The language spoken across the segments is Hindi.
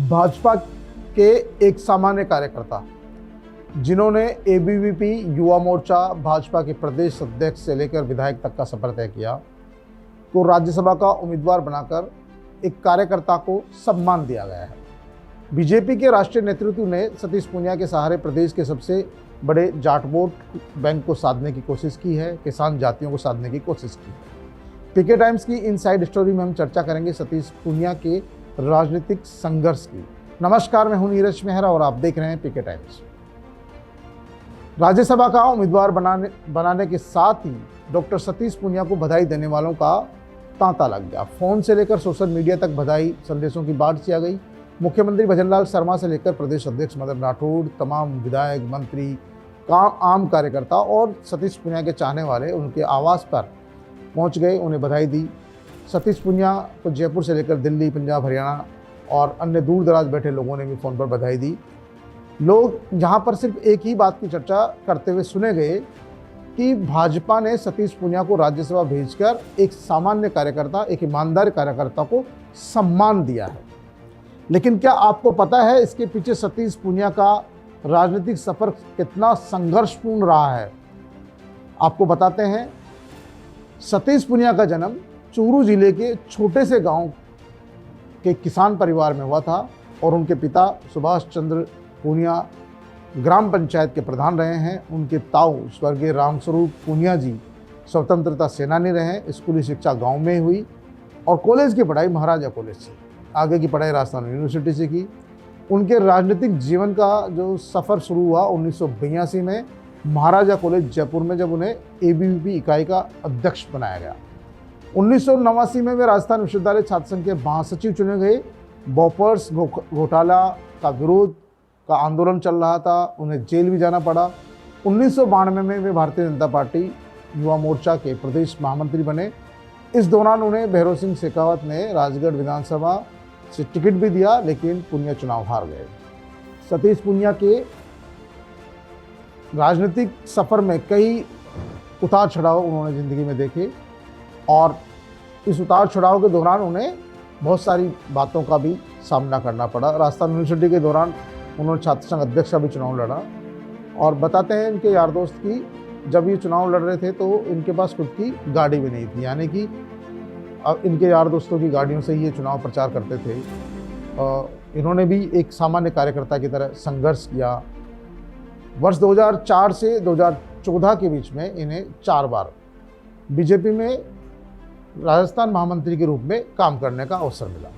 भाजपा के एक सामान्य कार्यकर्ता जिन्होंने एबीवीपी युवा मोर्चा भाजपा के प्रदेश अध्यक्ष से लेकर विधायक तक का सफर तय किया, को राज्यसभा का उम्मीदवार बनाकर एक कार्यकर्ता को सम्मान दिया गया है। बीजेपी के राष्ट्रीय नेतृत्व ने सतीश पूनिया के सहारे प्रदेश के सबसे बड़े जाट वोट बैंक को साधने की कोशिश की है, किसान जातियों को साधने की कोशिश की है। पीके टाइम्स की इनसाइड स्टोरी में हम चर्चा करेंगे सतीश पूनिया के राजनीतिक संघर्ष की। नमस्कार, मैं हूं नीरज मेहरा और आप देख रहे हैं पीके टाइम्स। राज्यसभा का उम्मीदवार बनाने के साथ ही डॉक्टर सतीश पूनिया को बधाई देने वालों का तांता लग गया। फोन से लेकर सोशल मीडिया तक बधाई संदेशों की बाढ़ सी आ गई। मुख्यमंत्री भजनलाल शर्मा से लेकर प्रदेश अध्यक्ष मदन राठौड़, तमाम विधायक, मंत्री, आम कार्यकर्ता और सतीश पूनिया के चाहने वाले उनके आवास पर पहुंच गए, उन्हें बधाई दी। सतीश पूनिया को जयपुर से लेकर दिल्ली, पंजाब, हरियाणा और अन्य दूर दराज बैठे लोगों ने भी फ़ोन पर बधाई दी। लोग यहाँ पर सिर्फ एक ही बात की चर्चा करते हुए सुने गए कि भाजपा ने सतीश पूनिया को राज्यसभा भेजकर एक सामान्य कार्यकर्ता, एक ईमानदार कार्यकर्ता को सम्मान दिया है। लेकिन क्या आपको पता है इसके पीछे सतीश पूनिया का राजनीतिक सफर कितना संघर्षपूर्ण रहा है? आपको बताते हैं। सतीश पूनिया का जन्म चूरू जिले के छोटे से गांव के किसान परिवार में हुआ था और उनके पिता सुभाष चंद्र पूनिया ग्राम पंचायत के प्रधान रहे हैं। उनके ताऊ स्वर्गीय रामस्वरूप पूनिया जी स्वतंत्रता सेनानी रहे। स्कूली शिक्षा गांव में हुई और कॉलेज की पढ़ाई महाराजा कॉलेज से, आगे की पढ़ाई राजस्थान यूनिवर्सिटी से की। उनके राजनीतिक जीवन का जो सफ़र शुरू हुआ 1982 में महाराजा कॉलेज जयपुर में, जब उन्हें एबीवीपी इकाई का अध्यक्ष बनाया गया। 1989 में वे राजस्थान विश्वविद्यालय छात्र संघ के महासचिव चुने गए। बॉफर्स घोटाला का विरोध का आंदोलन चल रहा था, उन्हें जेल भी जाना पड़ा। 1992 में वे भारतीय जनता पार्टी युवा मोर्चा के प्रदेश महामंत्री बने। इस दौरान उन्हें भैरव सिंह शेखावत ने राजगढ़ विधानसभा से टिकट भी दिया, लेकिन पूनिया चुनाव हार गए। सतीश पूनिया के राजनीतिक सफ़र में कई उतार चढ़ाव उन्होंने ज़िंदगी में देखे और इस उतार चढ़ाव के दौरान उन्हें बहुत सारी बातों का भी सामना करना पड़ा। राजस्थान यूनिवर्सिटी के दौरान उन्होंने छात्र संघ अध्यक्ष का भी चुनाव लड़ा और बताते हैं इनके यार दोस्त की जब ये चुनाव लड़ रहे थे तो इनके पास खुद की गाड़ी भी नहीं थी, यानी कि इनके यार दोस्तों की गाड़ियों से ही ये चुनाव प्रचार करते थे। इन्होंने भी एक सामान्य कार्यकर्ता की तरह संघर्ष किया। वर्ष 2004 से 2014 के बीच में इन्हें 4 बार बीजेपी में राजस्थान महामंत्री के रूप में काम करने का अवसर मिला।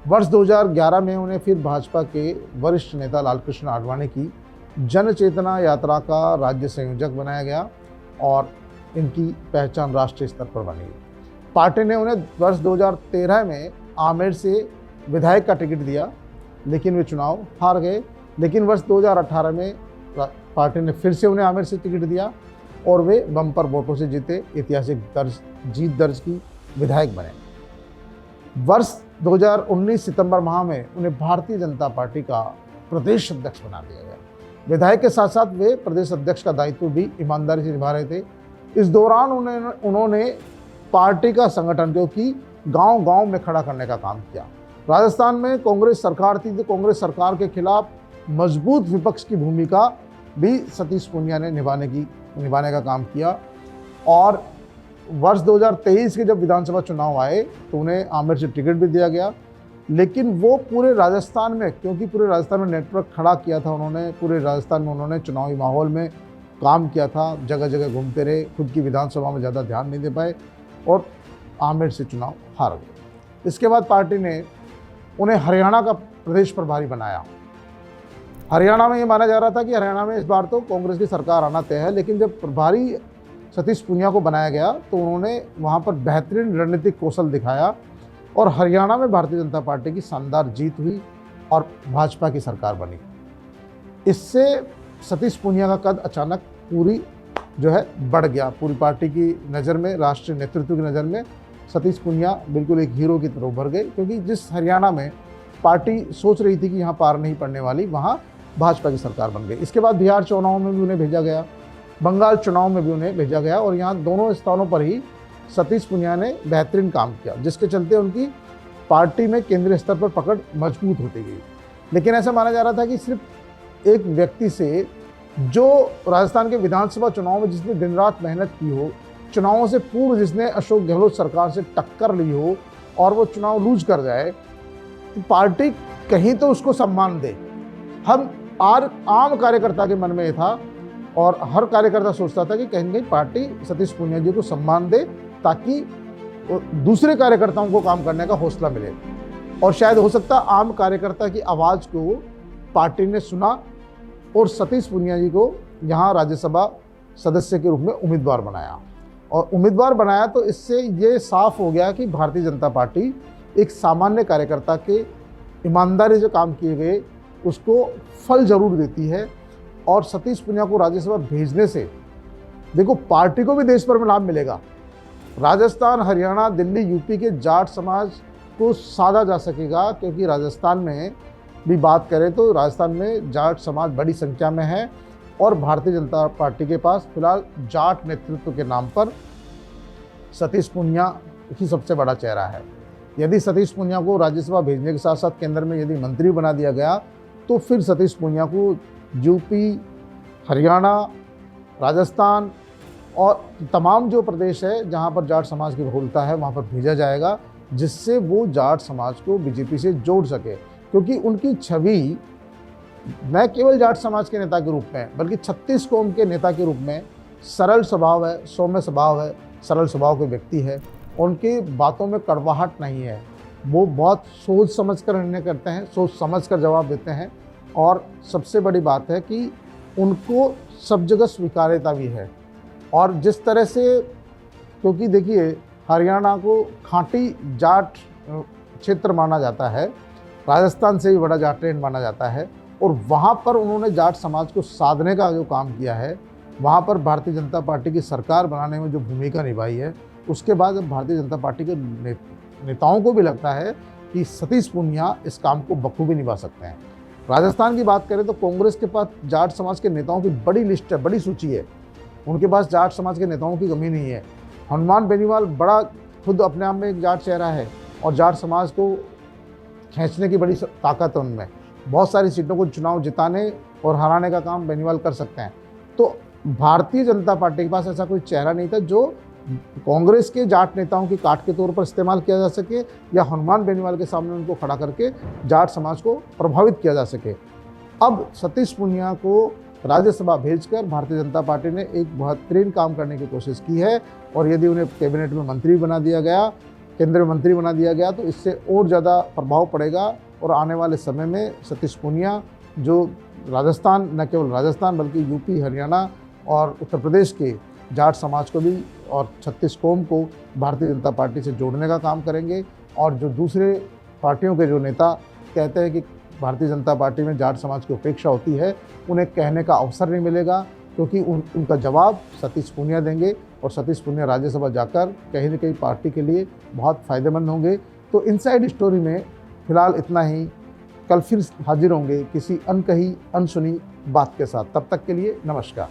वर्ष 2011 में उन्हें फिर भाजपा के वरिष्ठ नेता लालकृष्ण आडवाणी की जन चेतना यात्रा का राज्य संयोजक बनाया गया और इनकी पहचान राष्ट्रीय स्तर पर बनी। पार्टी ने उन्हें वर्ष 2013 में आमेर से विधायक का टिकट दिया, लेकिन वे चुनाव हार गए। लेकिन वर्ष 2018 में पार्टी ने फिर से उन्हें आमेर से टिकट दिया और वे बम्पर वोटों से जीते, ऐतिहासिक जीत दर्ज की, विधायक बने। वर्ष 2019 सितंबर माह में उन्हें भारतीय जनता पार्टी का प्रदेश अध्यक्ष बना दिया गया। विधायक के साथ साथ वे प्रदेश अध्यक्ष का दायित्व भी ईमानदारी से निभा रहे थे। इस दौरान उन्होंने पार्टी का संगठन जो कि गांव-गांव में खड़ा करने का काम किया। राजस्थान में कांग्रेस सरकार थी तो कांग्रेस सरकार के खिलाफ मजबूत विपक्ष की भूमिका भी सतीश पूनिया ने निभाने का काम किया। और वर्ष 2023 के जब विधानसभा चुनाव आए तो उन्हें आमेर से टिकट भी दिया गया, लेकिन वो पूरे राजस्थान में, क्योंकि पूरे राजस्थान में नेटवर्क खड़ा किया था उन्होंने, पूरे राजस्थान में उन्होंने चुनावी माहौल में काम किया था, जगह जगह घूमते रहे, खुद की विधानसभा में ज़्यादा ध्यान नहीं दे पाए और आमेर से चुनाव हार गए। इसके बाद पार्टी ने उन्हें हरियाणा का प्रदेश प्रभारी बनाया। हरियाणा में ये माना जा रहा था कि हरियाणा में इस बार तो कांग्रेस की सरकार आना तय है, लेकिन जब प्रभारी सतीश पूनिया को बनाया गया तो उन्होंने वहाँ पर बेहतरीन रणनीतिक कौशल दिखाया और हरियाणा में भारतीय जनता पार्टी की शानदार जीत हुई और भाजपा की सरकार बनी। इससे सतीश पूनिया का कद अचानक पूरी बढ़ गया। पूरी पार्टी की नज़र में, राष्ट्रीय नेतृत्व की नज़र में सतीश पूनिया बिल्कुल एक हीरो की तरह उभर गए, क्योंकि जिस हरियाणा में पार्टी सोच रही थी कि यहाँ पार नहीं पड़ने वाली, वहाँ भाजपा की सरकार बन गई। इसके बाद बिहार चुनाव में भी उन्हें भेजा गया, बंगाल चुनाव में भी उन्हें भेजा गया और यहाँ दोनों स्थानों पर ही सतीश पूनिया ने बेहतरीन काम किया, जिसके चलते उनकी पार्टी में केंद्रीय स्तर पर पकड़ मजबूत होती गई। लेकिन ऐसा माना जा रहा था कि सिर्फ एक व्यक्ति से, जो राजस्थान के विधानसभा चुनाव में जिसने दिन रात मेहनत की हो, चुनावों से पूर्व जिसने अशोक गहलोत सरकार से टक्कर ली हो और वो चुनाव लूज कर जाए, तो पार्टी कहीं तो उसको सम्मान दे। हम आम कार्यकर्ता के मन में ये था और हर कार्यकर्ता सोचता था कि कहीं ना कहीं पार्टी सतीश पूनिया जी को सम्मान दे, ताकि दूसरे कार्यकर्ताओं को काम करने का हौसला मिले। और शायद हो सकता आम कार्यकर्ता की आवाज़ को पार्टी ने सुना और सतीश पूनिया जी को यहाँ राज्यसभा सदस्य के रूप में उम्मीदवार बनाया। और उम्मीदवार बनाया तो इससे ये साफ हो गया कि भारतीय जनता पार्टी एक सामान्य कार्यकर्ता के ईमानदारी से काम किए गए उसको फल जरूर देती है। और सतीश पूनिया को राज्यसभा भेजने से देखो पार्टी को भी देश भर में लाभ मिलेगा। राजस्थान, हरियाणा, दिल्ली, यूपी के जाट समाज को साधा जा सकेगा, क्योंकि राजस्थान में भी बात करें तो राजस्थान में जाट समाज बड़ी संख्या में है और भारतीय जनता पार्टी के पास फिलहाल जाट नेतृत्व के नाम पर सतीश पूनिया ही सबसे बड़ा चेहरा है। यदि सतीश पूनिया को राज्यसभा भेजने के साथ साथ केंद्र में यदि मंत्री बना दिया गया तो फिर सतीश पूनिया को यूपी, हरियाणा, राजस्थान और तमाम जो प्रदेश है जहां पर जाट समाज की बहुलता है वहां पर भेजा जाएगा, जिससे वो जाट समाज को बीजेपी से जोड़ सके। क्योंकि उनकी छवि न केवल जाट समाज के नेता के रूप में बल्कि 36 कौम के नेता के रूप में सरल स्वभाव है, सौम्य स्वभाव है, सरल स्वभाव के व्यक्ति है। उनकी बातों में कड़वाहट नहीं है, वो बहुत सोच समझ कर निर्णय करते हैं, सोच समझ कर जवाब देते हैं। और सबसे बड़ी बात है कि उनको सब जगह स्वीकार्यता भी है। और जिस तरह से, क्योंकि देखिए हरियाणा को खांटी जाट क्षेत्र माना जाता है, राजस्थान से भी बड़ा जाट लैंड माना जाता है, और वहाँ पर उन्होंने जाट समाज को साधने का जो काम किया है, वहाँ पर भारतीय जनता पार्टी की सरकार बनाने में जो भूमिका निभाई है, उसके बाद अब भारतीय जनता पार्टी के नेताओं को भी लगता है कि सतीश पूनिया इस काम को बखूबी निभा सकते हैं। राजस्थान की बात करें तो कांग्रेस के पास जाट समाज के नेताओं की बड़ी लिस्ट है, बड़ी सूची है। उनके पास जाट समाज के नेताओं की कमी नहीं है। हनुमान बेनीवाल बड़ा खुद अपने आप में एक जाट चेहरा है और जाट समाज को खींचने की बड़ी ताकत है उनमें। बहुत सारी सीटों को चुनाव जिताने और हराने का काम बेनीवाल कर सकते हैं। तो भारतीय जनता पार्टी के पास ऐसा कोई चेहरा नहीं था जो कांग्रेस के जाट नेताओं की काट के तौर पर इस्तेमाल किया जा सके या हनुमान बेनीवाल के सामने उनको खड़ा करके जाट समाज को प्रभावित किया जा सके। अब सतीश पूनिया को राज्यसभा भेजकर भारतीय जनता पार्टी ने एक बेहतरीन काम करने की कोशिश की है। और यदि उन्हें कैबिनेट में मंत्री बना दिया गया, केंद्रीय मंत्री बना दिया गया, तो इससे और ज़्यादा प्रभाव पड़ेगा। और आने वाले समय में सतीश पूनिया जो राजस्थान, न केवल राजस्थान बल्कि यूपी, हरियाणा और उत्तर प्रदेश के जाट समाज को भी और 36 कौम को भारतीय जनता पार्टी से जोड़ने का काम करेंगे। और जो दूसरे पार्टियों के जो नेता कहते हैं कि भारतीय जनता पार्टी में जाट समाज की उपेक्षा होती है, उन्हें कहने का अवसर नहीं मिलेगा, क्योंकि उनका जवाब सतीश पूनिया देंगे और सतीश पूनिया राज्यसभा जाकर कहीं न कहीं पार्टी के लिए बहुत फ़ायदेमंद होंगे। तो इनसाइड स्टोरी में फ़िलहाल इतना ही। कल फिर हाजिर होंगे किसी अनकही अनसुनी बात के साथ। तब तक के लिए नमस्कार।